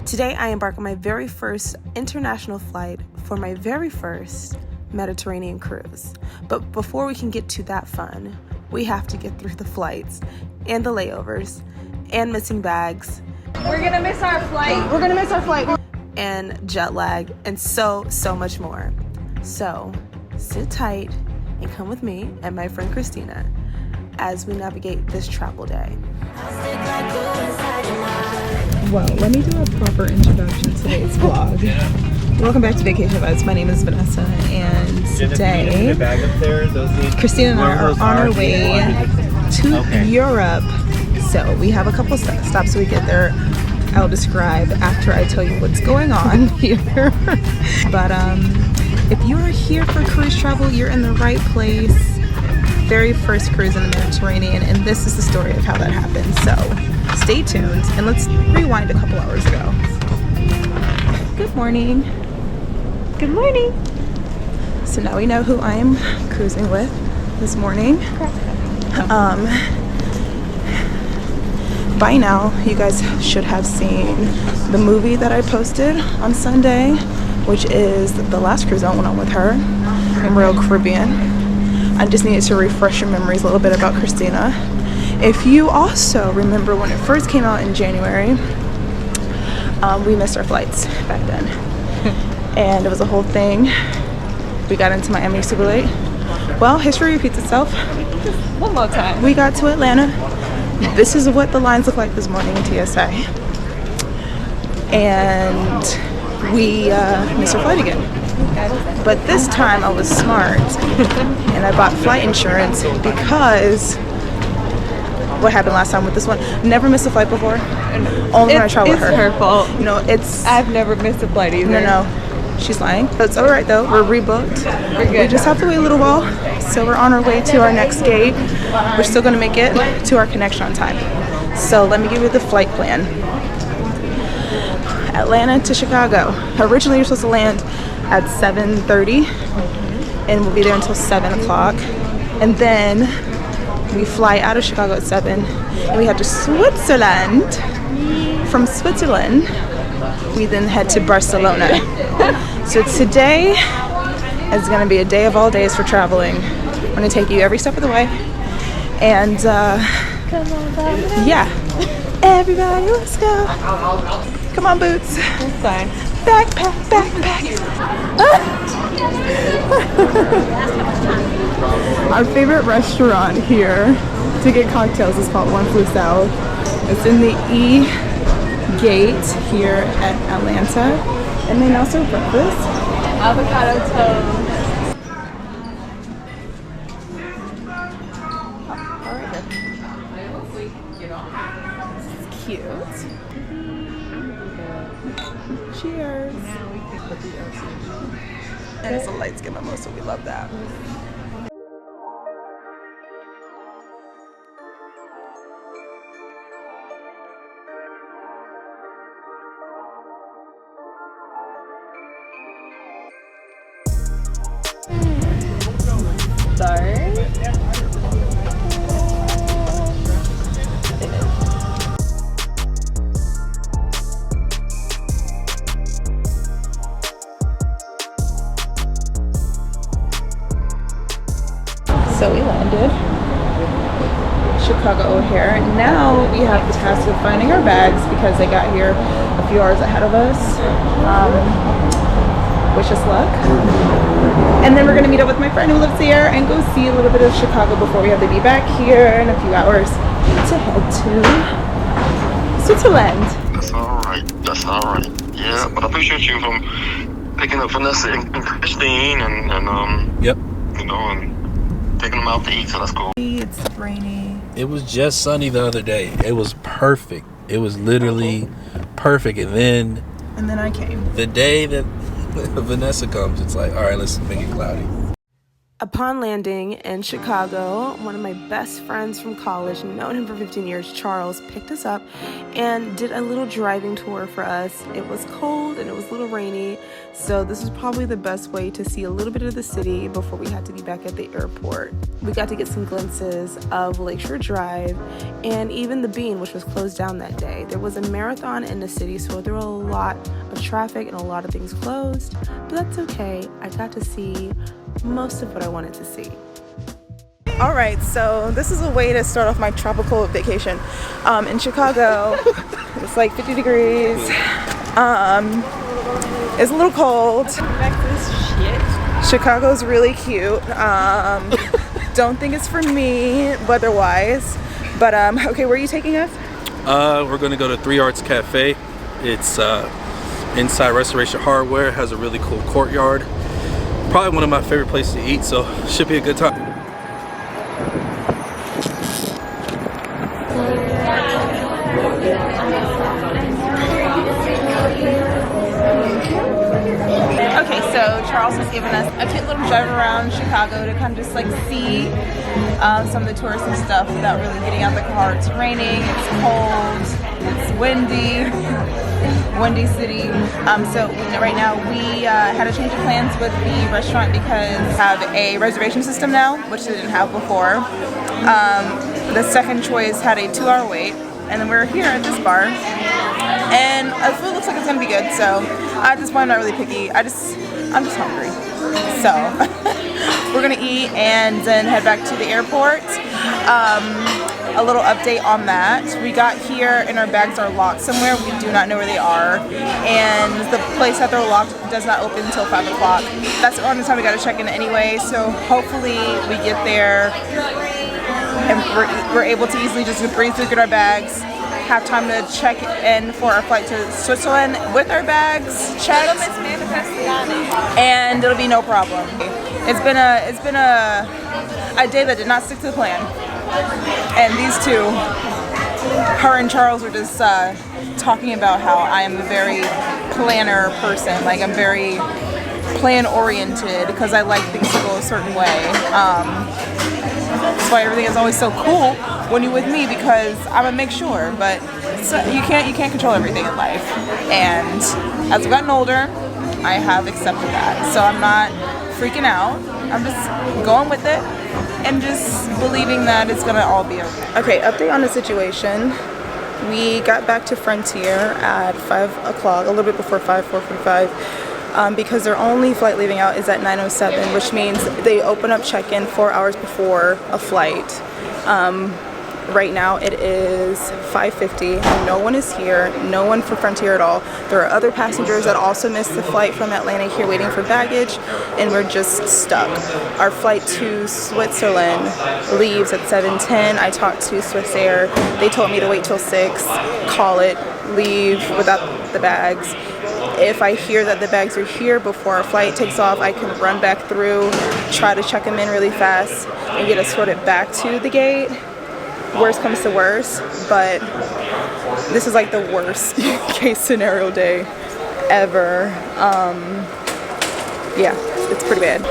Today I embark on my very first international flight for my very first Mediterranean cruise. But before we can get to that fun, we have to get through the flights and the layovers and missing bags. We're gonna miss our flight. We're gonna miss our flight. And jet lag and so much more. So sit tight and come with me and my friend Christina as we navigate this travel day. Well, let me do a proper introduction to today's vlog. Welcome back to Vacation Vibes. My name is Vanessa, and today Christina and I are on our way to Europe. So we have a couple stops we get there. I'll describe after I tell you what's going on here. But if you are here for cruise travel, you're in the right place. Very first cruise in the Mediterranean, and this is the story of how that happened. So stay tuned and let's rewind a couple hours ago. Good morning. Good morning. So now we know who I'm cruising with this morning. By now you guys should have seen the movie that I posted on Sunday, which is the last cruise I went on with her in Royal Caribbean. I just needed to refresh your memories a little bit about Christina. If you also remember when it first came out in January, we missed our flights back then. And it was a whole thing. We got into Miami super late. Well, history repeats itself. One more time. We got to Atlanta. This is what the lines look like this morning in TSA. And we missed our flight again. But this time I was smart and I bought flight insurance because what happened last time with this one, never missed a flight before. Only when I travel with her. It's her fault. No, it's... I've never missed a flight either. No, she's lying. But it's alright though, we're rebooked. We're good. We just have to wait a little while. So we're on our way to our next gate. We're still gonna make it to our connection on time. So let me give you the flight plan. Atlanta to Chicago. Originally you're supposed to land at 7:30 and we'll be there until 7 o'clock. And then we fly out of Chicago at 7 and we head to Switzerland. From Switzerland, we then head to Barcelona. So today is gonna be a day of all days for traveling. I'm gonna take you every step of the way. And yeah, everybody let's go. Come on, Boots. That's fine. Backpack. Our favorite restaurant here to get cocktails is called One Flew South. It's in the E gate here at Atlanta, and they now serve breakfast. Avocado toast. It's cute. Cheers. And it's a light skin mimosa, we love that. So we landed Chicago O'Hare. Now we have the task of finding our bags because they got here a few hours ahead of us. Wish us luck. And then we're gonna meet up with my friend who lives here and go see a little bit of Chicago before we have to be back here in a few hours to head to Switzerland. That's all right. Yeah, but I appreciate you from picking up Vanessa and Christine and Yep. you know, and taking them out to eat, so that's cool. It's rainy. It was just sunny the other day. It was perfect. It was literally perfect. And then I came. the day that Vanessa comes, it's like, all right, let's make it cloudy. Upon landing in Chicago, one of my best friends from college, known him for 15 years, Charles, picked us up and did a little driving tour for us. It was cold and it was a little rainy, so this was probably the best way to see a little bit of the city before we had to be back at the airport. We got to get some glimpses of Lakeshore Drive and even the Bean, which was closed down that day. There was a marathon in the city, so there were a lot of traffic and a lot of things closed, but that's okay. I got to see most of what I wanted to see. All right, so this is a way to start off my tropical vacation. In Chicago, it's like 50 degrees. It's a little cold. Chicago's really cute. Don't think it's for me weather-wise, but okay, where are you taking us? We're gonna go to 3 Arts Cafe. It's inside Restoration Hardware. It has a really cool courtyard. Probably one of my favorite places to eat, so should be a good time. Okay, so Charles has given us a cute little drive around Chicago to kind of just like see some of the tourists and stuff without really getting out of the car. It's raining, it's cold, it's windy. Windy City. So right now we had a change of plans with the restaurant because we have a reservation system now, which they didn't have before. The second choice had a 2-hour wait, and then we're here at this bar, and the food looks like it's gonna be good. So at this point, I'm not really picky. I'm just hungry. So we're gonna eat and then head back to the airport. A little update on that. We got here and our bags are locked somewhere. We do not know where they are. And the place that they're locked does not open until 5 o'clock. That's around the time we got to check in anyway. So hopefully we get there and we're able to easily just breeze through, get our bags, have time to check in for our flight to Switzerland with our bags checked, and it'll be no problem. It's been a day that did not stick to the plan. And these two, her and Charles, were just talking about how I am a very planner person. Like, I'm very plan oriented because I like things to go a certain way. That's why everything is always so cool when you're with me, because I'm gonna make sure. But you can't control everything in life. And as I've gotten older, I have accepted that. So I'm not freaking out. I'm just going with it and just believing that it's gonna all be okay. Okay, update on the situation. We got back to Frontier at 5 o'clock, a little bit before 4:45, because their only flight leaving out is at 9:07, which means they open up check-in 4 hours before a flight. Right now it is 5:50. No one is here, no one for Frontier at all. There are other passengers that also missed the flight from Atlanta here waiting for baggage, and we're just stuck. Our flight to Switzerland leaves at 7:10. I talked to Swiss Air. They told me to wait till 6, call it, leave without the bags. If I hear that the bags are here before our flight takes off, I can run back through, try to check them in really fast, and get us sorted back to the gate. Worst comes to worst, but this is like the worst case scenario day ever. Yeah, it's pretty bad. I'm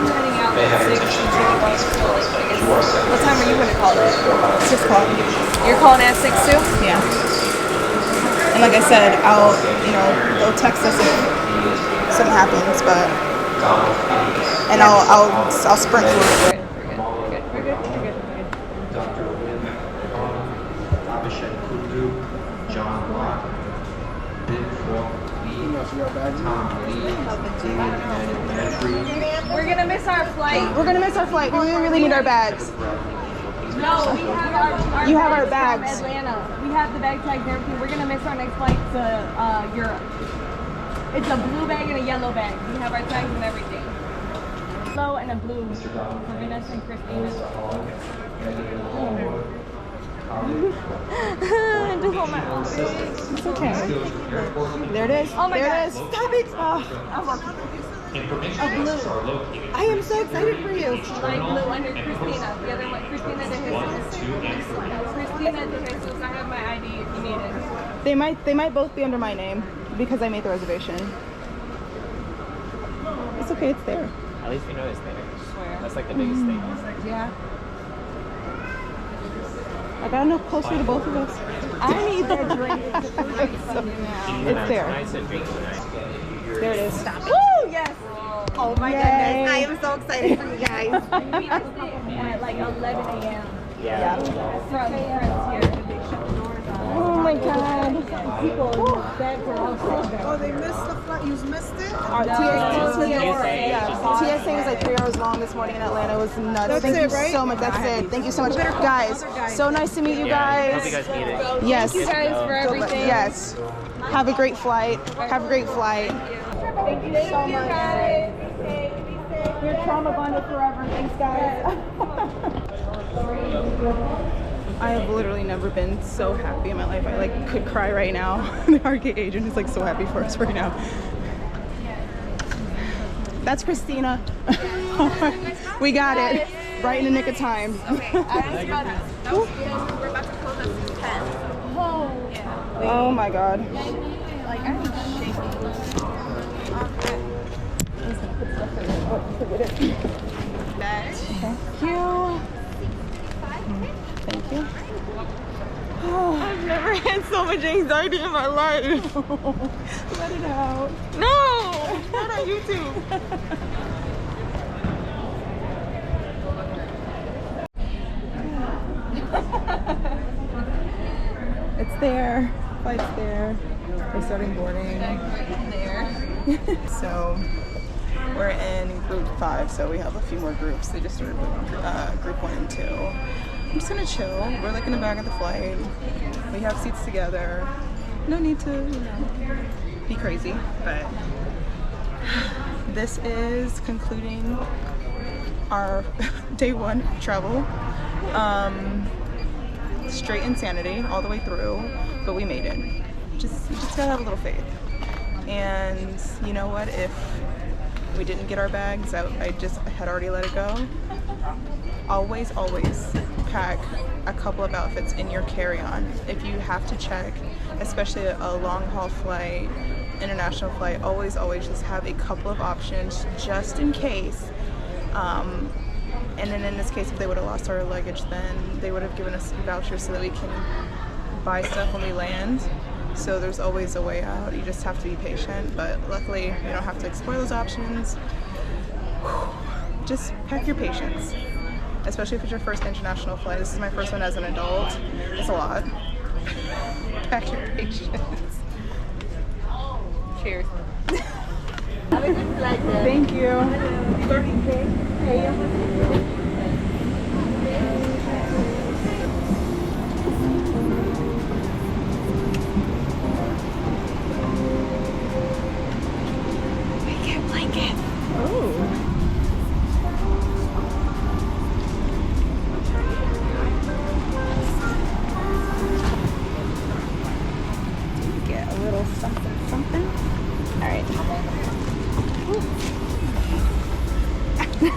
heading out at 6. What time are you gonna call it? 6 o'clock. You're calling at 6 too? Yeah. And like I said, they'll text us if something happens, but and I'll sprint through it. We're gonna miss our flight. We're gonna miss our flight. We really need our bags. No, we have our You have our bags. from Atlanta. We have the bag tags and everything. We're gonna miss our next flight to Europe. It's a blue bag and a yellow bag. We have our tags and everything. Yellow and a blue for Vanessa and Christina. Just hold my arm. It's okay. There it is. Oh my there God. it is. Stop it. A blue. I am so excited for you. Light blue under Christina. The other one, Christina de Jesus. Christina de Jesus. I have my ID if you need it. They might both be under my name because I made the reservation. It's It's okay, it's there. At least we know it's there. That's like the biggest thing. Yeah. I got enough closer to both of us. I need the drink. It's there. There it is. Woo! Yes. Oh my Yay. goodness. I am so excited for you guys. At like 11 a.m. Yeah. From friends here. Oh my god. People beg for all Oh, they missed the flight. You missed it? Our TSA was like 3 hours long this morning in Atlanta. It was nuts. That's Thank it, you right? so much. That's it. Thank you so much. Guys, so nice to meet you Hope you guys. guys need it. Yes. Thank you guys for everything. Yes. Have a great flight. Have a great flight. Thank you so much. Guys. You're trauma bonded forever. Thanks, guys. I have literally never been so happy in my life. I like could cry right now. The arcade agent is like so happy for us right now. That's Christina. We got it. Right in the nick of time. Okay, we're about to close at 10. Oh my god. Like, I'm shaking. Thank you. Thank you. I've never had so much anxiety in my life. Let it out. No! Not on YouTube. It's there. Flight's there. We're starting boarding. There. So we're in group 5, so we have a few more groups. They just started group 1 and 2. I'm just gonna chill. We're like in the back of the flight. We have seats together. No need to, you know, be crazy, but this is concluding our day 1 travel. Straight insanity all the way through, but we made it. You just gotta have a little faith. And you know what? If we didn't get our bags out, I had already let it go. Always pack a couple of outfits in your carry-on. If you have to check, especially a long haul flight, international flight, always just have a couple of options just in case. And then in this case, if they would have lost our luggage, then they would have given us vouchers so that we can buy stuff when we land. So there's always a way out. You just have to be patient, but luckily you don't have to explore those options. Just pack your patience, especially if it's your first international flight. This is my first one as an adult. It's a lot. Pack your patience. Cheers. Have a good flight then. Thank you.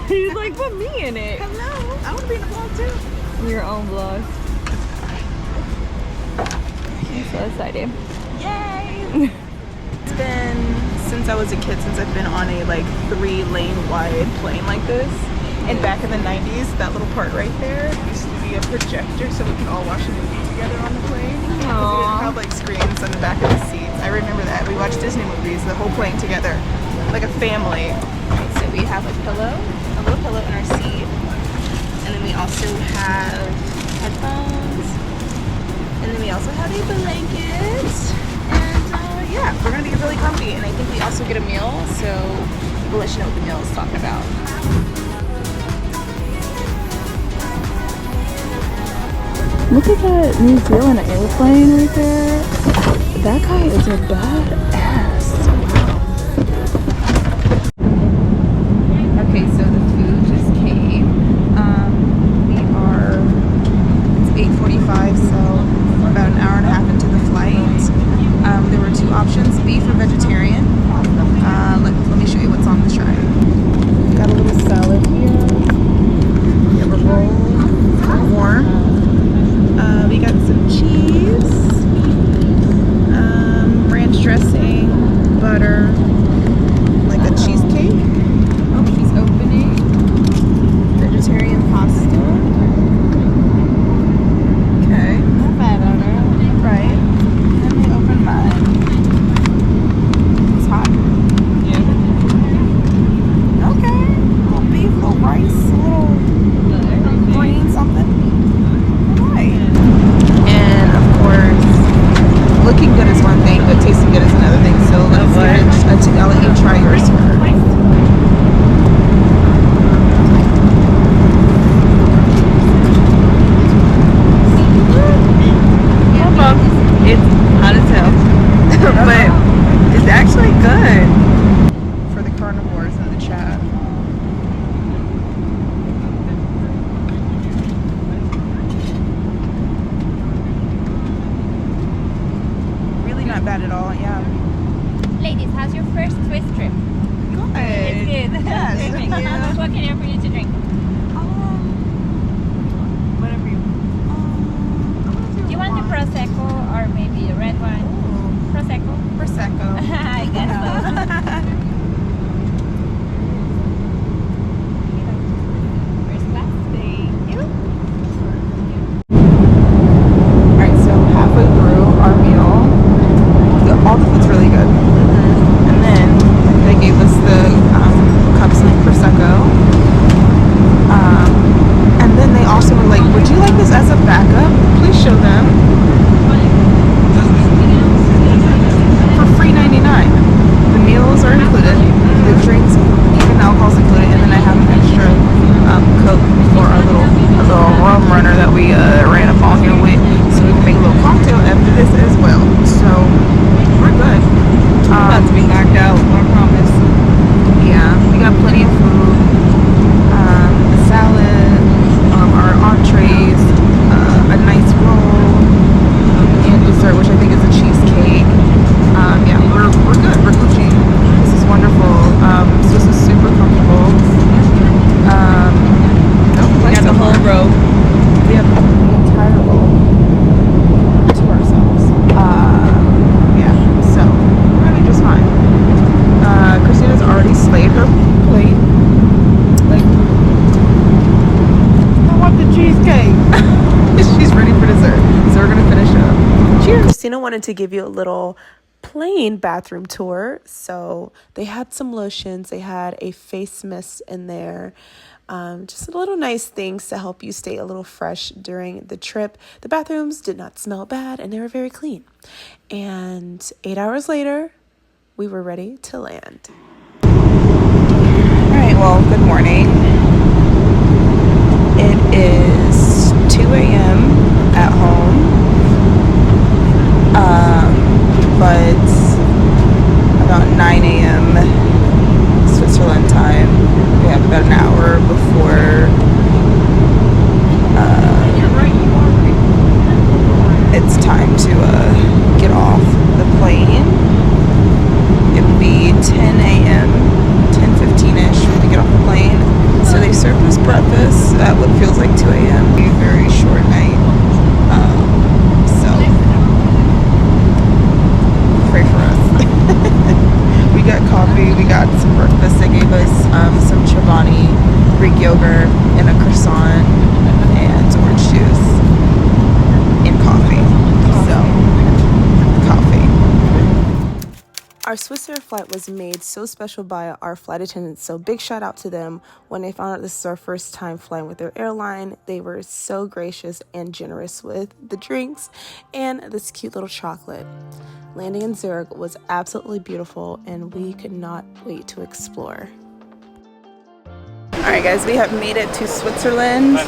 He's like, put me in it. Hello. I want to be in the vlog too. Your own vlog. I'm so excited. Yay! It's been since I was a kid since I've been on a like 3-lane wide plane like this. And back in the 90s, that little part right there used to be a projector so we could all watch a movie together on the plane. Because we didn't have like screens on the back of the seats. I remember that. We watched Disney movies, the whole plane together, like a family. So we have a little pillow in our seat. And then we also have headphones. And then we also have a blanket. And yeah, we're gonna be really comfy. And I think we also get a meal, so we'll let you know what the meal is talking about. Look at that New Zealand airplane right there. That guy is a badass. Okay, so the food just came. It's 8:45, so we're about an hour and a half into the flight. There were 2 options, beef or vegetarian. Let me show you what's on the tray. Got a little salad here. We have a roll, warm. We got some cheese, ranch dressing, butter, like a cheesecake. It's hot as hell. But it's actually good. For the carnivores in the chat. Really not bad at all, yeah. Ladies, how's your first Swiss trip? Good. It's good. Yes, Perfect. thank you. What can I offer you to drink? Whatever you Do you want the Prosecco or maybe a red wine? Prosecco? Prosecco. I guess so. First class. Thank you. Alright, so halfway through our meal, all the food's really good. And then they gave us the cups of Prosecco. And then they also were like, would you like this as a backup? Please show them. For free $99. The meals are included, the drinks, even alcohol's included, and then I have an extra Coke for a little rum runner that we ran up on here with, so we can make a little cocktail after this as well. So we're good. About to be knocked out, I promise. Yeah, we got plenty of food. The salad, our entrees, a nice roll, and dessert, which I think is a cheesecake. Yeah, we're good. We're Gucci. This is wonderful. Swiss is super comfortable. We got the whole row. We have the entire row to ourselves. Yeah, so we're gonna be just fine. Christina's already slayed her plate. Like, I want the cheesecake. She's ready for dessert, so we're gonna finish up. Cheers. Christina wanted to give you a little plain bathroom tour. So they had some lotions, they had a face mist in there, just little nice things to help you stay a little fresh during the trip. The bathrooms did not smell bad and they were very clean. And 8 hours later, we were ready to land. All right, well, good morning. It is 2 a.m. at home. But about 9 a.m. Switzerland time, we have about an hour before it's time to get off the plane. It will be 10 a.m., 10:15ish when we get off the plane. So they served us breakfast at what feels like 2 a.m. A very short night. Pray for us. We got coffee, we got some breakfast. They gave us some Chobani, Greek yogurt, and a croissant, and orange juice, and coffee. So, coffee. Our Swissair flight was made so special by our flight attendants, so big shout out to them. When they found out this is our first time flying with their airline, they were so gracious and generous with the drinks and this cute little chocolate. Landing in Zurich was absolutely beautiful and we could not wait to explore. Alright guys, we have made it to Switzerland.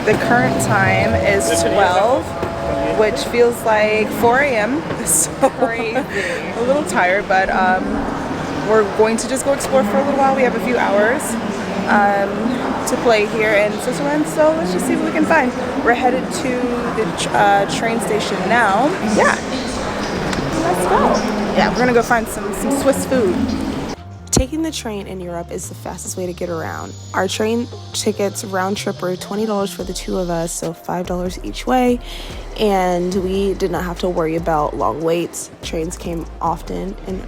The current time is 12, which feels like 4 a.m. So crazy. A little tired, but we're going to just go explore for a little while. We have a few hours to play here in Switzerland, so let's just see what we can find. We're headed to the train station now. Yeah, let's go. Yeah, we're gonna go find some Swiss food. Taking the train in Europe is the fastest way to get around. Our train tickets round trip were $20 for the two of us, so $5 each way, and we did not have to worry about long waits. Trains came often and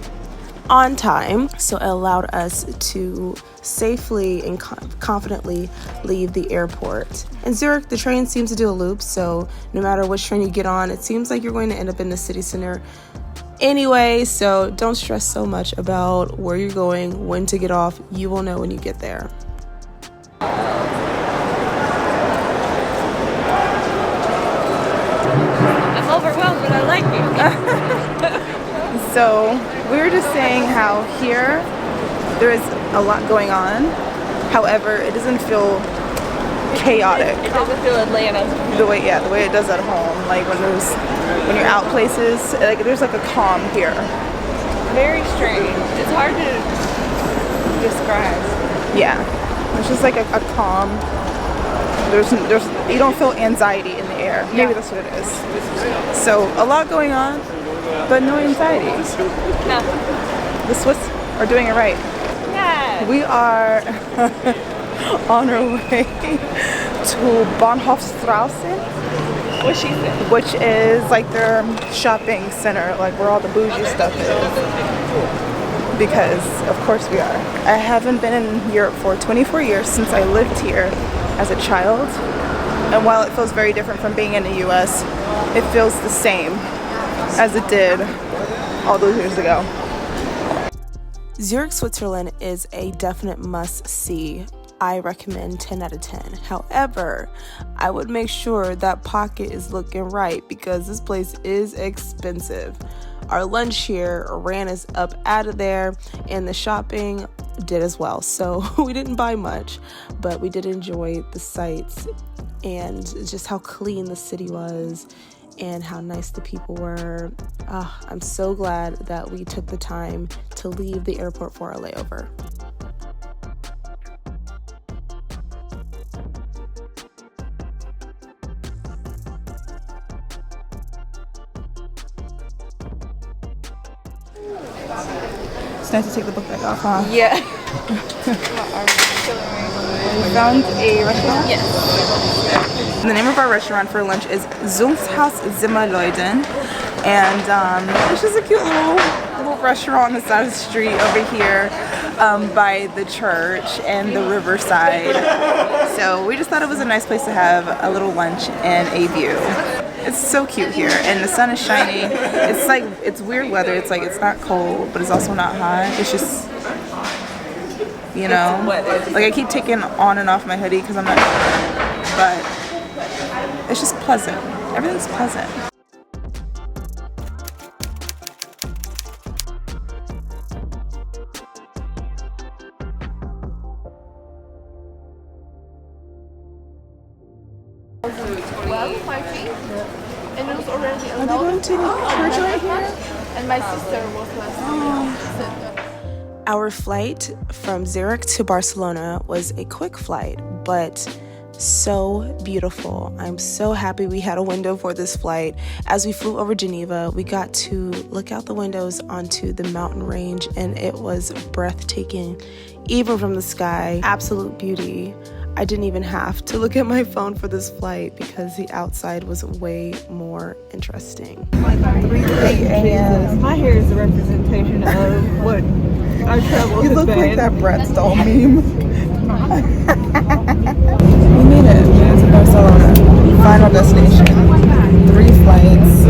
on time, so it allowed us to safely and confidently leave the airport. In Zurich, the train seems to do a loop, so no matter which train you get on, it seems like you're going to end up in the city center anyway, so don't stress so much about where you're going, when to get off. You will know when you get there. I'm overwhelmed, but I like it. So we were just saying how here there is a lot going on. However, it doesn't feel chaotic. It doesn't feel Atlanta. The way it does at home. Like when you're out places, like there's like a calm here. Very strange. It's hard to describe. Yeah, it's just like a calm. There's you don't feel anxiety in the air. Maybe that's what it is. So a lot going on, but no anxiety. No. The Swiss are doing it right. Yeah. We are on our way to Bahnhofstrasse. What she said. Which is like their shopping center, like where all the bougie stuff is. Because of course we are. I haven't been in Europe for 24 years since I lived here as a child. And while it feels very different from being in the US, it feels the same as it did all those years ago. Zurich, Switzerland is a definite must-see. I recommend 10 out of 10. However, I would make sure that pocket is looking right because this place is expensive. Our lunch here ran us up out of there, and the shopping did as well. So we didn't buy much, but we did enjoy the sights and just how clean the city was and how nice the people were. I'm so glad that we took the time to leave the airport for our layover. It's nice to take the book back off, huh? Yeah. We found a restaurant? Yes. The name of our restaurant for lunch is Zungshaus Zimmerleuten. And it's just a cute little restaurant on the side of the street over here by the church and the riverside. So we just thought it was a nice place to have a little lunch and a view. It's so cute here, and the sun is shining. It's like, it's weird weather. It's like, it's not cold, but it's also not hot. It's just, you know, like I keep taking on and off my hoodie because I'm not, but it's just pleasant. Everything's pleasant. Well, my feet. And it was already Are they going to church right here? And my sister was last week. Our flight from Zurich to Barcelona was a quick flight, but so beautiful. I'm so happy we had a window for this flight. As we flew over Geneva, we got to look out the windows onto the mountain range, and it was breathtaking, even from the sky. Absolute beauty. I didn't even have to look at my phone for this flight because the outside was way more interesting. 3 a.m. My hair is a representation of what our travel You has look been. like that Bratz doll meme. We made it to Barcelona. Final destination. 3 flights.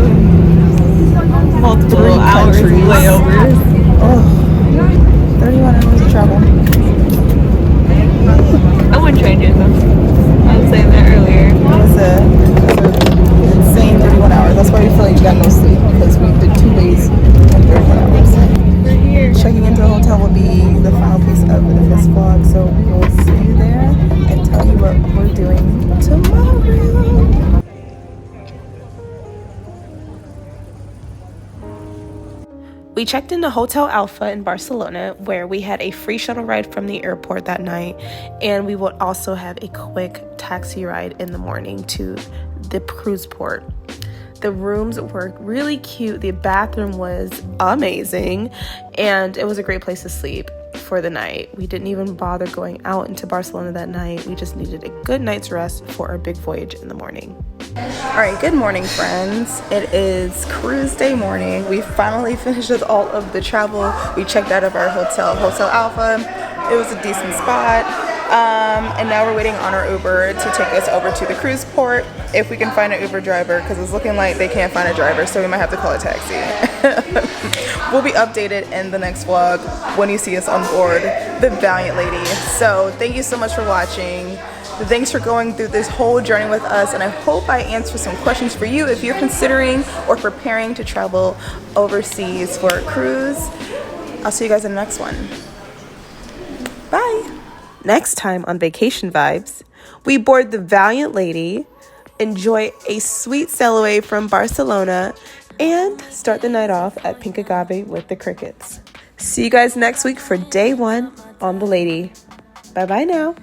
Multiple 3 hours of countries. layovers. Oh, 31 hours of travel. I wouldn't change it though. I was saying that earlier. It was an insane 31 hours. That's why we feel like we got no sleep, because we did 2 days and 31 hours. We're here. Checking into the hotel will be the final piece of this vlog, so we will see you there and tell you what we're doing tomorrow. We checked into Hotel Alpha in Barcelona, where we had a free shuttle ride from the airport that night, and we would also have a quick taxi ride in the morning to the cruise port. The rooms were really cute, the bathroom was amazing, and it was a great place to sleep for the night. We didn't even bother going out into Barcelona that night. We just needed a good night's rest for our big voyage in the morning. All right, good morning, friends. It is cruise day morning. We finally finished with all of the travel. We checked out of our hotel, Hotel Alpha. It was a decent spot. And now we're waiting on our Uber to take us over to the cruise port, if we can find an Uber driver, because it's looking like they can't find a driver, so we might have to call a taxi. We'll be updated in the next vlog when you see us on board the Valiant Lady. So thank you so much for watching. Thanks for going through this whole journey with us, and I hope I answered some questions for you if you're considering or preparing to travel overseas for a cruise. I'll see you guys in the next one. Bye! Next time on Vacation Vibes, We board the Valiant Lady, enjoy a sweet sail away from Barcelona, and start the night off at Pink Agave with the Crickets. See you guys next week for day 1 on the Lady. Bye-bye now.